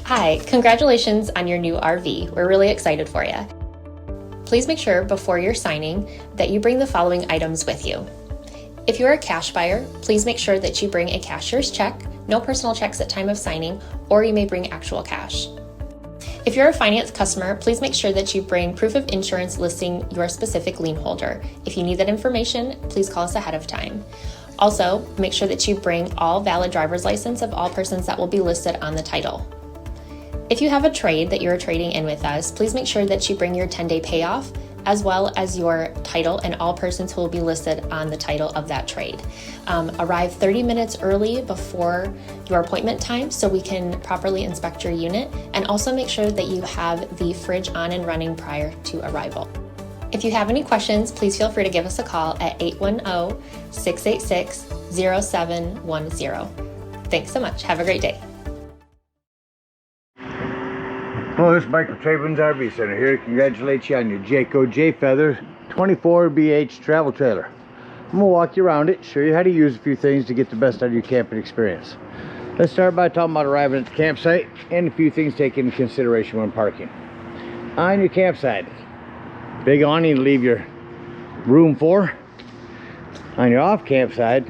Hi, congratulations on your new RV. We're really excited for you. Please make sure before you're signing that you bring the following items with you. If you're a cash buyer, please make sure that you bring a cashier's check, no personal checks at time of signing, or you may bring actual cash. If you're a finance customer, please make sure that you bring proof of insurance listing your specific lien holder. If you need that information, please call us ahead of time. Also, make sure that you bring all valid driver's license of all persons that will be listed on the title. If you have a trade that you're trading in with us, please make sure that you bring your 10-day payoff as well as your title and all persons who will be listed on the title of that trade. Arrive 30 minutes early before your appointment time so we can properly inspect your unit, and also make sure that you have the fridge on and running prior to arrival. If you have any questions, please feel free to give us a call at 810-686-0710. Thanks so much. Have a great day. Hello, this is Mike with TradeWinds RV Center here to congratulate you on your Jayfeather 24 BH travel trailer. I'm going to walk you around it, show you how to use a few things to get the best out of your camping experience. Let's start by talking about arriving at the campsite and a few things taken into consideration when parking. On your campsite, big awning to leave your room for. On your off campsite,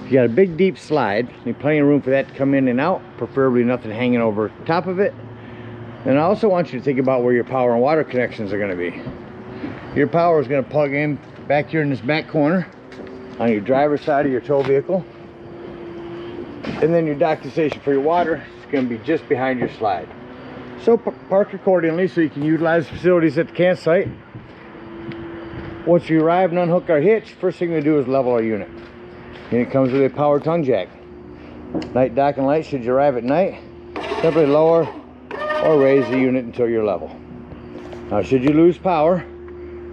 you got a big deep slide. Need plenty of room for that to come in and out, preferably nothing hanging over top of it. And I also want you to think about where your power and water connections are going to be. Your power is going to plug in back here in this back corner on your driver's side of your tow vehicle. And then your docking station for your water is going to be just behind your slide. So park accordingly so you can utilize the facilities at the campsite. Once you arrive and unhook our hitch, first thing we do is level our unit. And it comes with a power tongue jack. Night docking light should you arrive at night. Simply lower or raise the unit until you're level. Now should you lose power,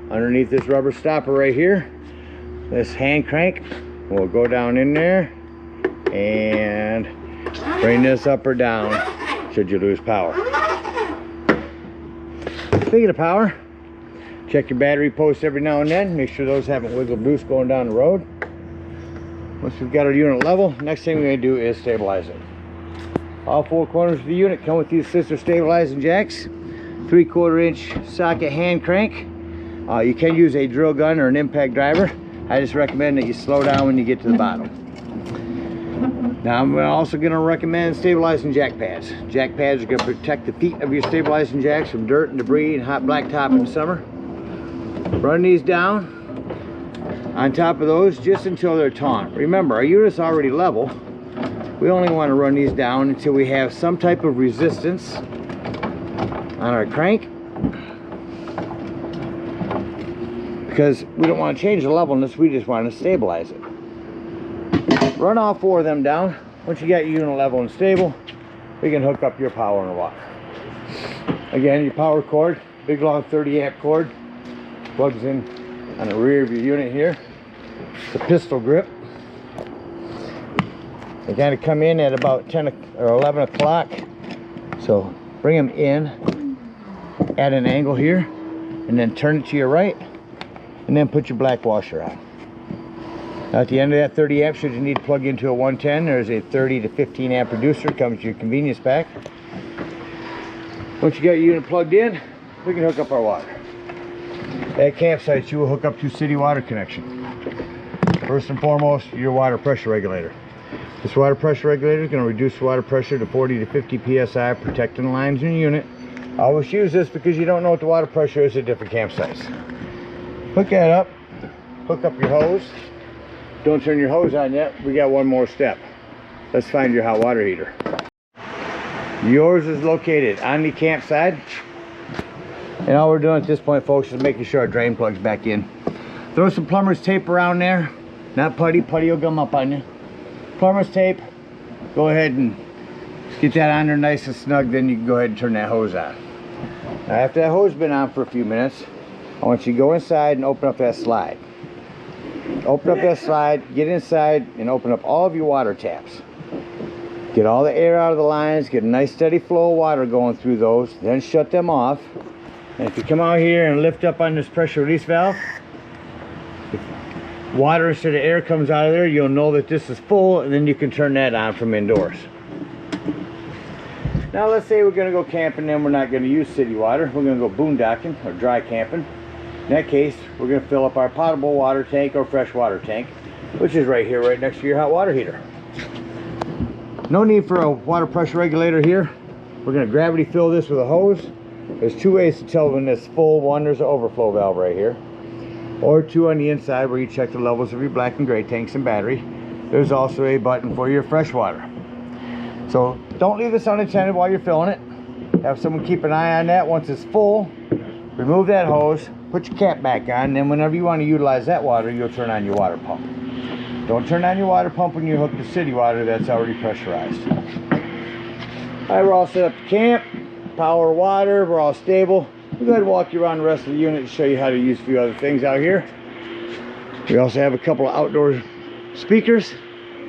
underneath this rubber stopper right here, this hand crank will go down in there and bring this up or down should you lose power. Speaking of power, check your battery posts every now and then. Make sure those haven't wiggled loose going down the road. Once we've got our unit level, next thing we're going to do is stabilize it. All four corners of the unit come with these sister stabilizing jacks, 3/4 inch socket hand crank. You can use a drill gun or an impact driver. I just recommend that you slow down when you get to the bottom. Now I'm also going to recommend stabilizing jack pads. Jack pads are going to protect the feet of your stabilizing jacks from dirt and debris and hot blacktop in the summer. Run these down on top of those just until they're taut. Remember, our unit's already level. We only want to run these down until we have some type of resistance on our crank, because we don't want to change the levelness, we just want to stabilize it. Run all four of them down. Once you got your unit level and stable, we can hook up your power and water. Again, your power cord, big long 30 amp cord, plugs in on the rear of your unit here. It's a pistol grip. They kind of come in at about 10 or 11 o'clock. So bring them in at an angle here and then turn it to your right and then put your black washer on. Now at the end of that 30 amp, should you need to plug into a 110, there's a 30 to 15 amp reducer, comes with your convenience pack. Once you got your unit plugged in, we can hook up our water. At campsites, you will hook up to city water connection. First and foremost, your water pressure regulator. This water pressure regulator is going to reduce the water pressure to 40 to 50 psi, protecting the lines in your unit. Always use this because you don't know what the water pressure is at different campsites. Hook that up, hook up your hose. Don't turn your hose on yet, we got one more step. Let's find your hot water heater. Yours is located on the campsite. And all we're doing at this point, folks, is making sure our drain plug's back in. Throw some plumber's tape around there. Not putty, putty will gum up on you. Plumber's tape, go ahead and get that on there nice and snug, then you can go ahead and turn that hose on. Now after that hose has been on for a few minutes, I want you to go inside and open up that slide. Open up that slide, get inside and open up all of your water taps. Get all the air out of the lines, get a nice steady flow of water going through those, then shut them off. And if you come out here and lift up on this pressure release valve, water instead of air comes out of there, you'll know that this is full, and then you can turn that on from indoors. Now let's say we're going to go camping and we're not going to use city water. We're going to go boondocking or dry camping. In that case, we're going to fill up our potable water tank or fresh water tank, which is right here, right next to your hot water heater. No need for a water pressure regulator here. We're going to gravity fill this with a hose. There's two ways to tell when it's full. One, there's an overflow valve right here, or two on the inside where you check the levels of your black and gray tanks and battery. There's also a button for your fresh water. So don't leave this unattended while you're filling it. Have someone keep an eye on that. Once it's full, remove that hose, put your cap back on, and then whenever you want to utilize that water, you'll turn on your water pump. Don't turn on your water pump when you hook to city water. That's already pressurized. All right, we're all set up to camp. Power, water, we're all stable. We'll go ahead and walk you around the rest of the unit and show you how to use a few other things out here. We also have a couple of outdoor speakers.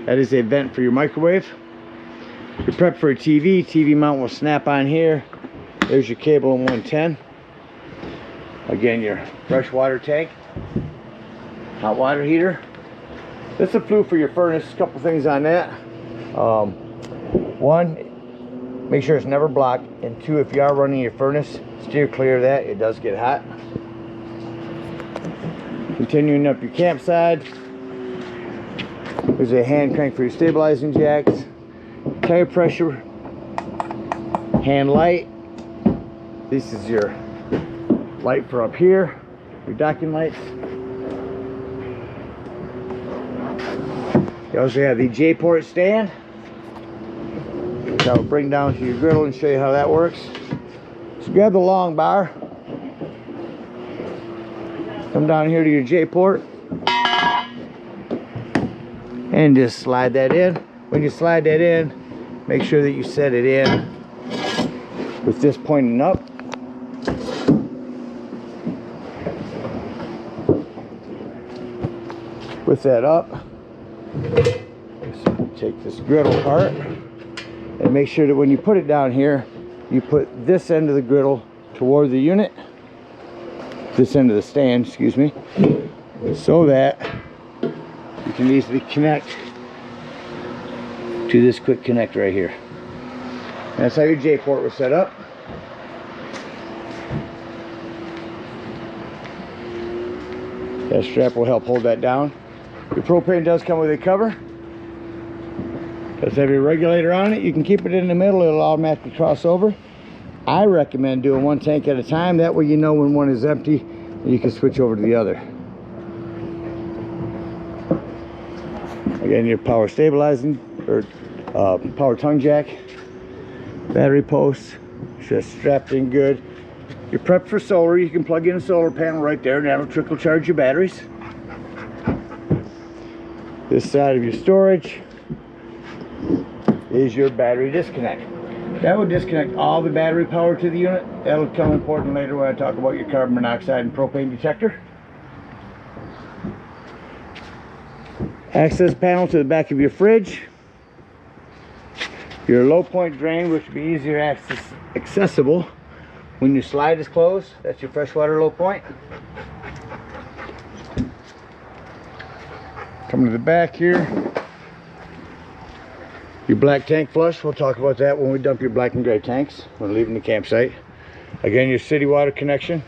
That is a vent for your microwave. You're prepped for a TV. TV mount will snap on here. There's your cable in 110. Again, your fresh water tank. Hot water heater. This is a flue for your furnace. A couple things on that. One, make sure it's never blocked, and two, if you are running your furnace, steer clear of that. It does get hot. Continuing up your campsite, there's a hand crank for your stabilizing jacks, tire pressure, hand light. This is your light for up here, your docking lights. You also have the J-port stand. I'll bring down to your griddle and show you how that works. So grab the long bar, come down here to your J-port, and just slide that in. When you slide that in, make sure that you set it in with this pointing up. With that up, so take this griddle apart. And make sure that when you put it down here, you put this end of the griddle toward the unit, this end of the stand, excuse me, so that you can easily connect to this quick connect right here. And that's how your J-port was set up. That strap will help hold that down. Your propane does come with a cover. Does have your regulator on it. You can keep it in the middle, it'll automatically cross over. I recommend doing one tank at a time. That way you know when one is empty and you can switch over to the other. Again, your power stabilizing or power tongue jack, battery posts, just strapped in good. You're prepped for solar. You can plug in a solar panel right there and that'll trickle charge your batteries. This side of your storage is your battery disconnect. That will disconnect all the battery power to the unit. That'll come important later when I talk about your carbon monoxide and propane detector. Access panel to the back of your fridge. Your low point drain, which will be easier accessible when your slide is closed. That's your freshwater low point. Coming to the back here, your black tank flush. We'll talk about that when we dump your black and gray tanks when leaving the campsite. Again, your city water connection,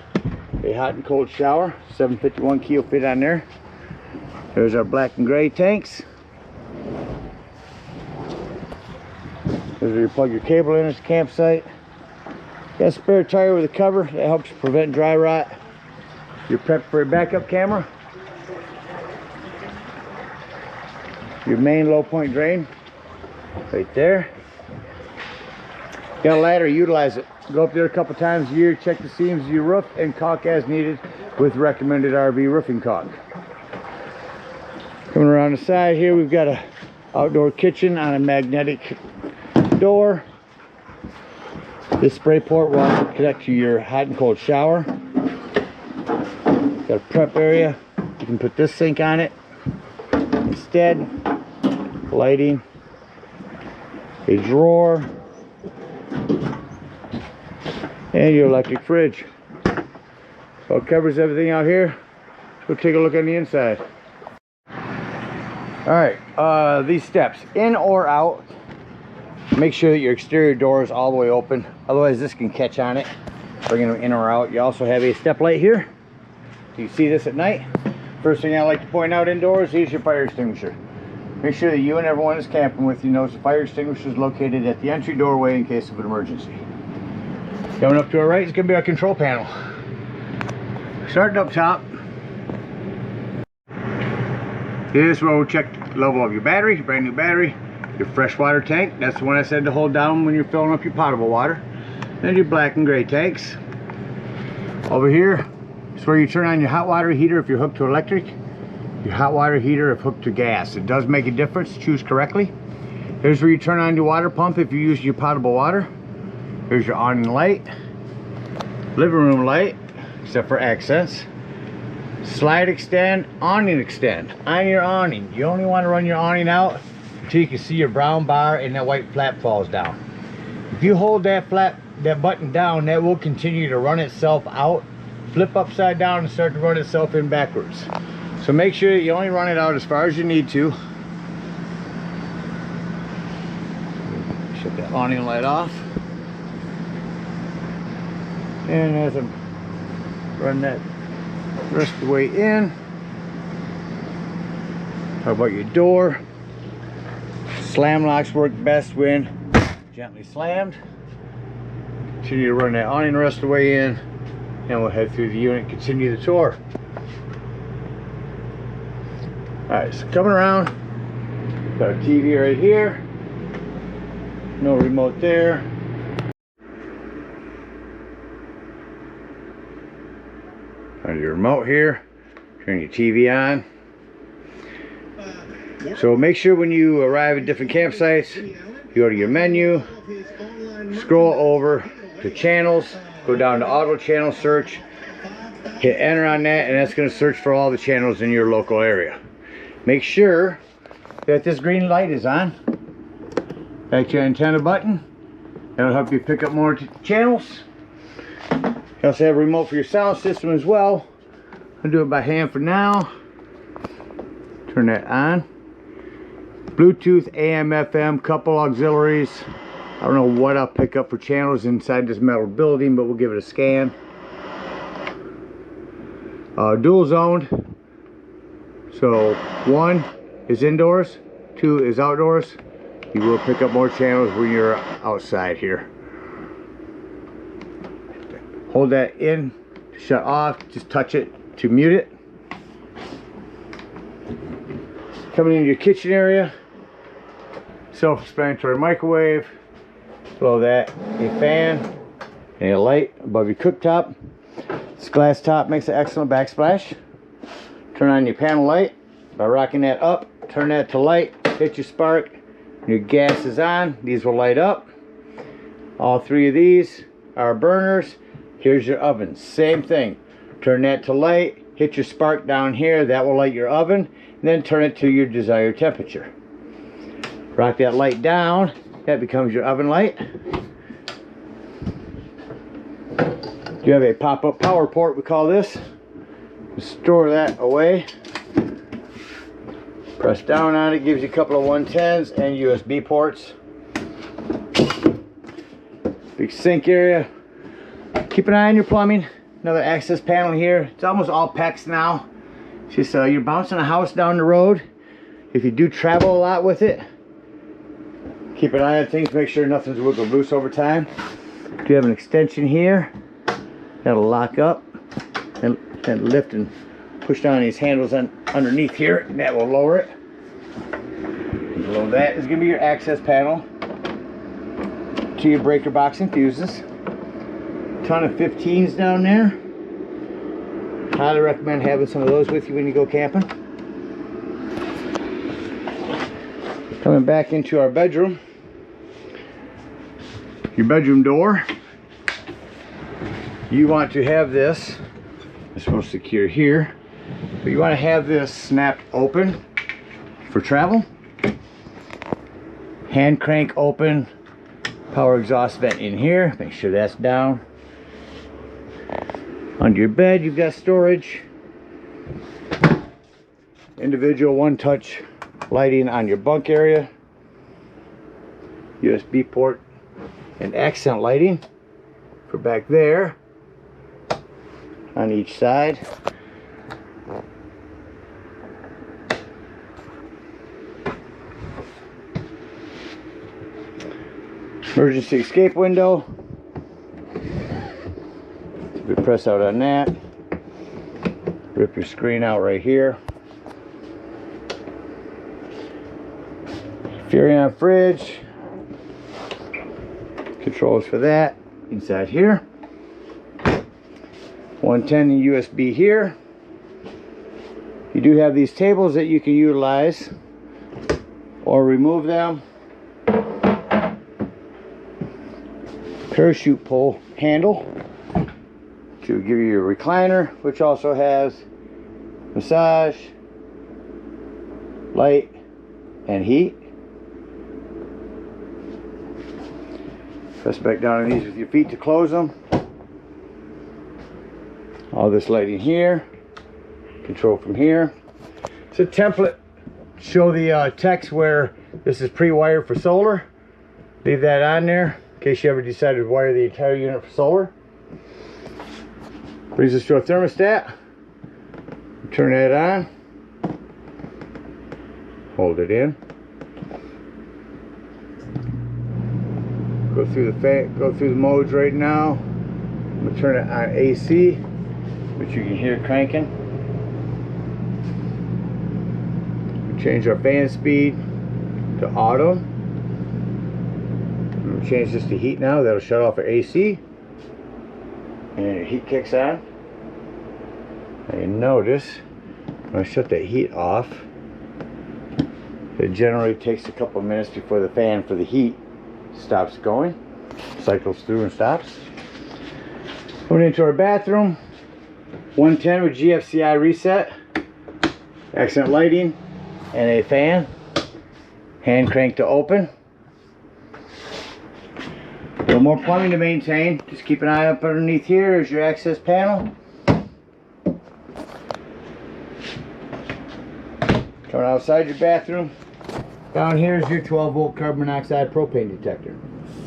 a hot and cold shower, 751 key will fit on there. There's our black and gray tanks. There's where you plug your cable in at the campsite. Got a spare tire with a cover that helps prevent dry rot. You're prepped for a backup camera. Your main low point drain right there. Got a ladder, utilize it. Go up there a couple times a year, check the seams of your roof, and caulk as needed with recommended RV roofing caulk. Coming around the side here, we've got a outdoor kitchen on a magnetic door. This spray port will connect to your hot and cold shower. Got a prep area. You can put this sink on it instead. Lighting. A drawer. And your electric fridge. So it covers everything out here. Let's go take a look on the inside. Alright, these steps, in or out. Make sure that your exterior door is all the way open, otherwise this can catch on it, bringing them in or out. You also have a step light here. You see this at night. First thing I like to point out indoors is your fire extinguisher. Make sure that you and everyone is camping with you knows the fire extinguisher is located at the entry doorway in case of an emergency. Coming up to our right is going to be our control panel. Starting up top, this will check the level of your battery, brand new battery. Your freshwater tank, that's the one I said to hold down when you're filling up your potable water. Then your black and gray tanks. Over here is where you turn on your hot water heater if you're hooked to electric, your hot water heater if hooked to gas. It does make a difference, choose correctly. Here's where you turn on your water pump if you're using your potable water. Here's your awning light, living room light, except for accents. Slide extend, awning extend. On your awning, you only want to run your awning out until you can see your brown bar and that white flap falls down. If you hold that button down, that will continue to run itself out, flip upside down and start to run itself in backwards. So make sure that you only run it out as far as you need to. Shut that awning light off. And as I run that rest of the way in, talk about your door. Slam locks work best when gently slammed. Continue to run that awning the rest of the way in, and we'll head through the unit and continue the tour. Alright, so coming around, got a TV right here, no remote there. Got your remote here, turn your TV on. So make sure when you arrive at different campsites, you go to your menu, scroll over to channels, go down to auto channel search, hit enter on that, and that's going to search for all the channels in your local area. Make sure that this green light is on. Back to your antenna button. That'll help you pick up more channels. You also have a remote for your sound system as well. I'll do it by hand for now. Turn that on. Bluetooth, AM, FM, couple auxiliaries. I don't know what I'll pick up for channels inside this metal building, but we'll give it a scan. Dual zoned. So 1 is indoors, 2 is outdoors. You will pick up more channels when you're outside here. Hold that in to shut off, just touch it to mute it. Coming into your kitchen area, self-explanatory microwave, below that a fan and a light above your cooktop. This glass top makes an excellent backsplash. Turn on your panel light by rocking that up, turn that to light, hit your spark, your gas is on, these will light up. All 3 of these are burners. Here's your oven, same thing. Turn that to light, hit your spark down here, that will light your oven, and then turn it to your desired temperature. Rock that light down, that becomes your oven light. You have a pop-up power port, we call this. Store that away. Press down on it, gives you a couple of 110s and USB ports. Big sink area. Keep an eye on your plumbing. Another access panel here. It's almost all PEX now. It's just you're bouncing a house down the road. If you do travel a lot with it, keep an eye on things, make sure nothing's wiggled loose over time. You have an extension here that'll lock up and lift and push down these handles underneath here, and that will lower it. And below that is going to be your access panel to your breaker box and fuses. Ton of 15s down there. Highly recommend having some of those with you when you go camping. Coming back into our bedroom. Your bedroom door. You want to have this. It's supposed to secure here. But you want to have this snapped open for travel. Hand crank open. Power exhaust vent in here. Make sure that's down. Under your bed you've got storage. Individual one-touch lighting on your bunk area. USB port and accent lighting for back there on each side. Emergency escape window. We press out on that. Rip your screen out right here. Furrion fridge. Controls for that inside here. 110 USB here. You do have these tables that you can utilize or remove them. Parachute pole handle to give you your recliner, which also has massage, light, and heat. Press back down on these with your feet to close them. All this lighting here, control from here. It's a template. Show the text where this is pre-wired for solar. Leave that on there in case you ever decided to wire the entire unit for solar. Brings us to a thermostat. Turn that on. Hold it in. Go through the fan, go through the modes right now. I'm gonna turn it on AC, which you can hear cranking. We change our fan speed to auto. We'll change this to heat now. That'll shut off our AC, and your heat kicks on. And you notice when I shut that heat off, it generally takes a couple of minutes before the fan for the heat stops going, cycles through and stops. Going into our bathroom, 110 with GFCI reset, accent lighting, and a fan. Hand crank to open. A little more plumbing to maintain. Just keep an eye up underneath here. There's your access panel. Coming outside your bathroom, down here is your 12 volt carbon monoxide propane detector.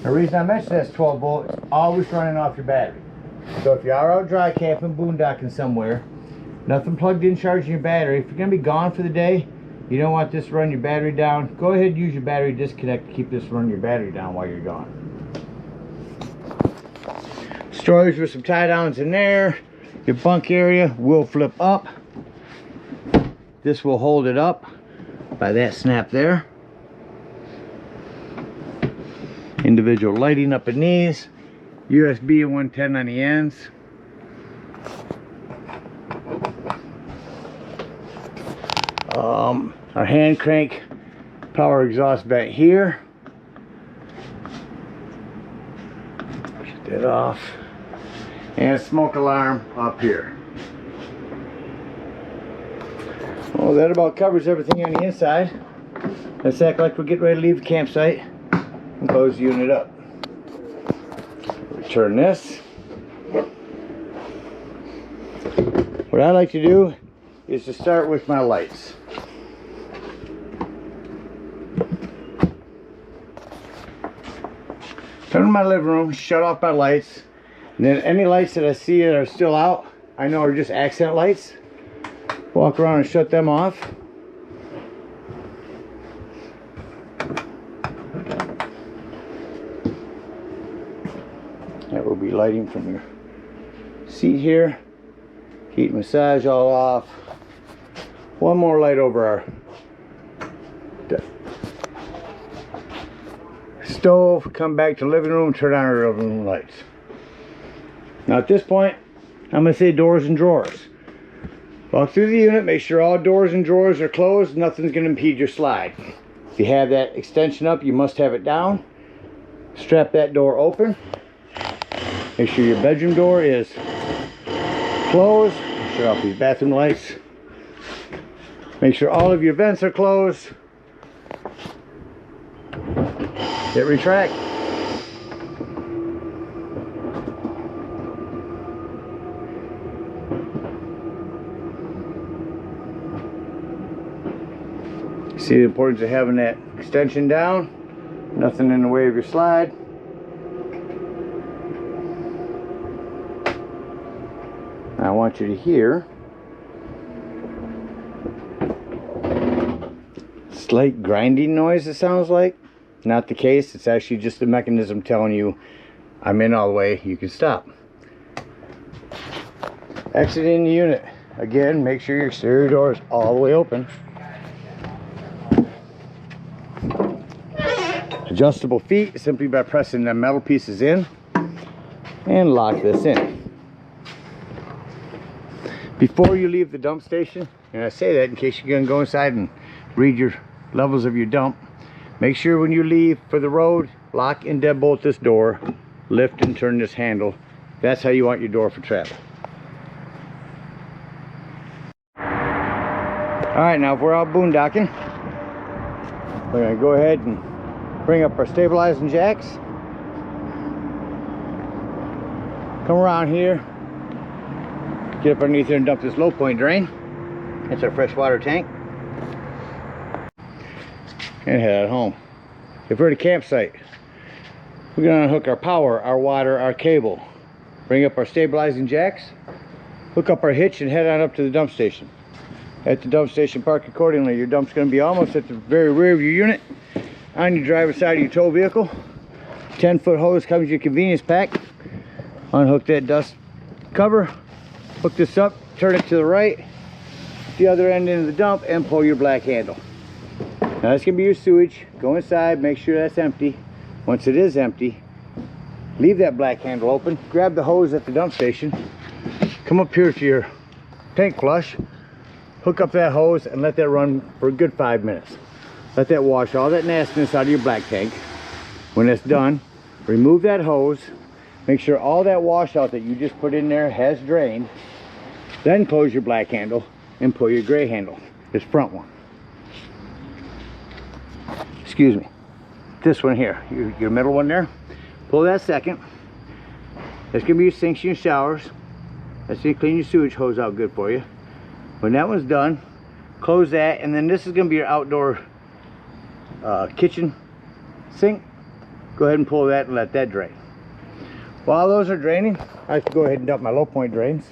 The reason I mentioned that's 12 volt, it's always running off your battery. So if you are out dry camping, boondocking somewhere, nothing plugged in charging your battery, if you're going to be gone for the day, you don't want this to run your battery down, go ahead and use your battery disconnect to keep this running your battery down while you're gone. Storage with some tie downs in there. Your bunk area will flip up. This will hold it up by that snap there. Individual lighting up in these. USB and 110 on the ends. Our hand crank power exhaust vent here. Shut that off. And a smoke alarm up here. Well, that about covers everything on the inside. Let's act like we're getting ready to leave the campsite and close the unit up. Return this. What I like to do is to start with my lights. Turn to my living room, shut off my lights, and then any lights that I see that are still out, I know are just accent lights. Walk around and shut them off. That will be lighting from your seat here. Heat and massage all off. One more light over our stove. Come back to the living room, turn on our living room lights. Now at this point, I'm going to say doors and drawers. Walk through the unit, make sure all doors and drawers are closed, nothing's going to impede your slide. If you have that extension up, you must have it down. Strap that door open. Make sure your bedroom door is closed. Shut off these bathroom lights. Make sure all of your vents are closed. Hit retract. See the importance of having that extension down. Nothing in the way of your slide. Now I want you to hear slight grinding noise, it sounds like. Not the case, it's actually just the mechanism telling you I'm in all the way, you can stop. Exiting the unit. Again, make sure your exterior door is all the way open. Adjustable feet simply by pressing the metal pieces in and lock this in. Before you leave the dump station, and I say that in case you're going to go inside and read your levels of your dump, make sure when you leave for the road, lock and deadbolt this door, lift and turn this handle. That's how you want your door for travel. Alright, now if we're out boondocking, we're going to go ahead and bring up our stabilizing jacks. Come around here, get up underneath here and dump this low point drain. That's our freshwater tank. And head home. If we're at a campsite, we're going to unhook our power, our water, our cable. Bring up our stabilizing jacks, hook up our hitch and head on up to the dump station. At the dump station, park accordingly. Your dump's going to be almost at the very rear of your unit. On your driver's side of your tow vehicle. 10-foot hose comes with your convenience pack. Unhook that dust cover. Hook this up, turn it to the right, the other end into the dump, and pull your black handle. Now that's going to be your sewage. Go inside, make sure that's empty. Once it is empty, leave that black handle open. Grab the hose at the dump station. Come up here to your tank flush. Hook up that hose and let that run for a good 5 minutes. Let that wash all that nastiness out of your black tank. When it's done, remove that hose. Make sure all that washout that you just put in there has drained. Then close your black handle and pull your gray handle, this front one. Excuse me. This one here, your middle one there. Pull that second. That's gonna be your sinks and your showers. That's gonna clean your sewage hose out good for you. When that one's done, close that, and then this is gonna be your outdoor kitchen sink. Go ahead and pull that and let that drain. While those are draining, I can go ahead and dump my low point drains.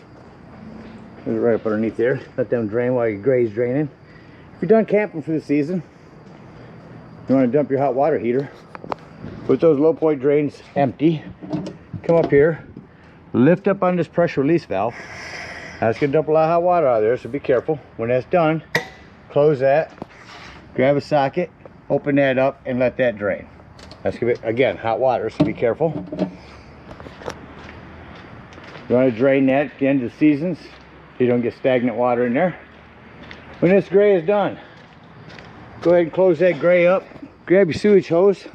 They're right up underneath there. Let them drain while your gray's draining. If you're done camping for the season, you want to dump your hot water heater. With those low point drains empty, come up here, lift up on this pressure release valve. That's going to dump a lot of hot water out of there, so be careful. When that's done, close that, grab a socket, open that up, and let that drain. That's going to be, again, hot water, so be careful. You want to drain that at the end of the seasons so you don't get stagnant water in there. When this gray is done, go ahead and close that gray up. Grab your sewage hose.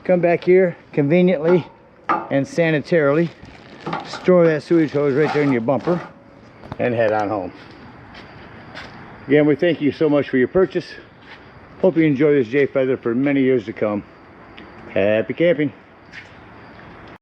Come back here conveniently and sanitarily. Store that sewage hose right there in your bumper and head on home. Again, we thank you so much for your purchase. Hope you enjoy this Jayfeather for many years to come. Happy camping.